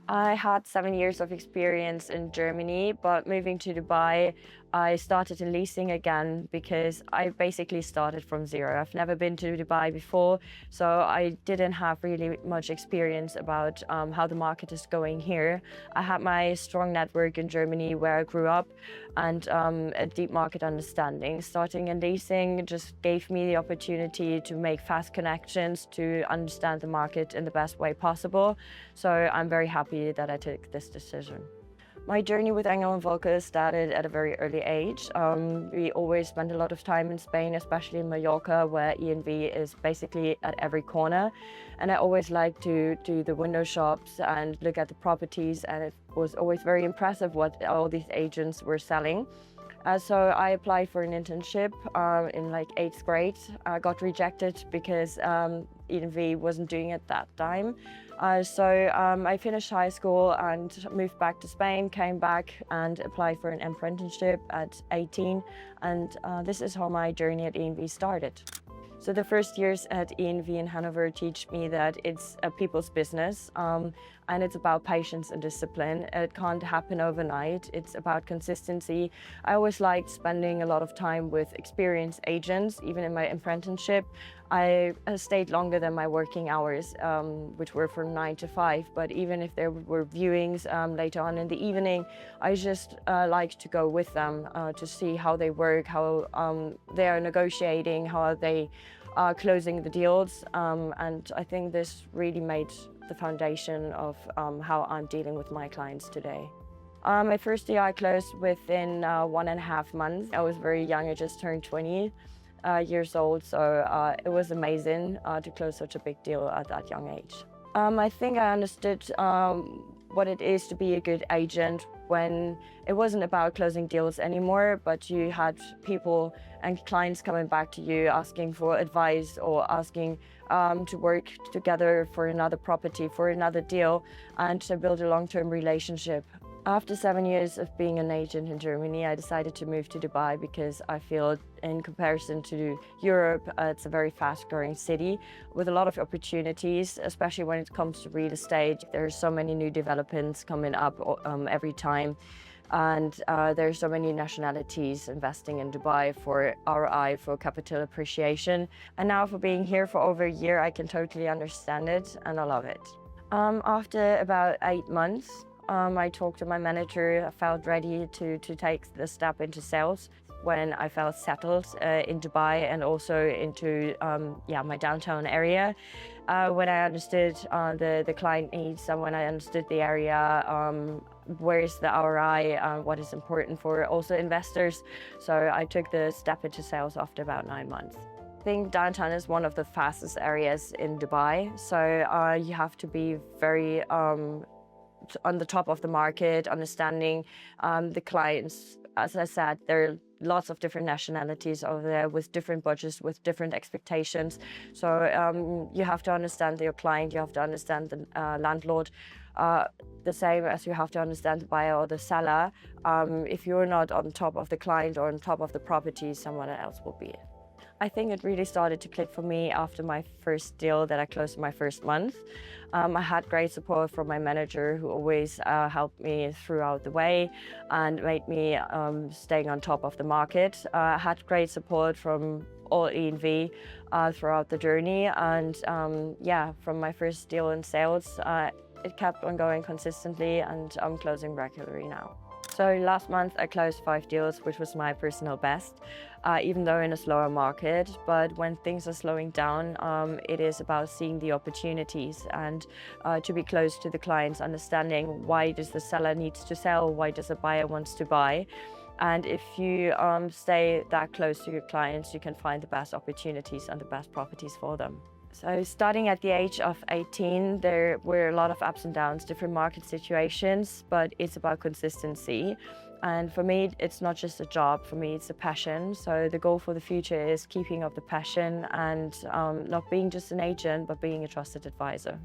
I had 7 years of experience in Germany, but moving to Dubai, I started in leasing again because I basically started from zero. I've never been to Dubai before, so I didn't have really much experience about how the market is going here. I had my strong network in Germany where I grew up and a deep market understanding. Starting in leasing just gave me the opportunity to make fast connections, to understand the market in the best way possible. So I'm very happy that I took this decision. My journey with Engel and Volker started at a very early age. We always spent a lot of time in Spain, especially in Mallorca, where E&V is basically at every corner. And I always liked to do the window shops and look at the properties, and it was always very impressive what all these agents were selling. So I applied for an internship in like 8th grade. I got rejected because E&V wasn't doing it that time. So I finished high school and moved back to Spain, came back and applied for an apprenticeship at 18. And this is how my journey at E&V started. So the first years at E&V in Hanover teach me that it's a people's business and it's about patience and discipline. It can't happen overnight. It's about consistency. I always liked spending a lot of time with experienced agents. Even in my apprenticeship, I stayed longer than my working hours, which were from 9 to 5. But even if there were viewings later on in the evening, I just liked to go with them to see how they work, how they are negotiating, how they are closing the deals. And I think this really made the foundation of how I'm dealing with my clients today. My first deal I closed within 1.5 months. I was very young, I just turned 20 years old, so it was amazing to close such a big deal at that young age. I think I understood what it is to be a good agent when it wasn't about closing deals anymore, but you had people and clients coming back to you asking for advice or asking to work together for another property, for another deal, and to build a long-term relationship. After 7 years of being an agent in Germany, I decided to move to Dubai because I feel in comparison to Europe, it's a very fast-growing city with a lot of opportunities, especially when it comes to real estate. There are so many new developments coming up every time. And there are so many nationalities investing in Dubai for RI, for capital appreciation. And now for being here for over a year, I can totally understand it and I love it. After about 8 months, I talked to my manager. I felt ready to take the step into sales when I felt settled in Dubai and also into my downtown area. When I understood the client needs and when I understood the area, where is the ROI, what is important for also investors. So I took the step into sales after about 9 months. I think downtown is one of the fastest areas in Dubai. So you have to be very on the top of the market, understanding the clients. As I said, there are lots of different nationalities over there with different budgets, with different expectations. So you have to understand your client, you have to understand the landlord, the same as you have to understand the buyer or the seller. If you're not on top of the client or on top of the property, someone else will be. I think it really started to click for me after my first deal that I closed in my first month. I had great support from my manager who always helped me throughout the way and made me staying on top of the market. I had great support from all E&V throughout the journey, and from my first deal in sales, it kept on going consistently and I'm closing regularly now. So last month I closed 5 deals, which was my personal best, even though in a slower market. But when things are slowing down, it is about seeing the opportunities and to be close to the clients, understanding why does the seller needs to sell, why does the buyer wants to buy. And if you stay that close to your clients, you can find the best opportunities and the best properties for them. So starting at the age of 18, there were a lot of ups and downs, different market situations, but it's about consistency. And for me, it's not just a job, for me it's a passion. So the goal for the future is keeping up the passion and not being just an agent, but being a trusted advisor.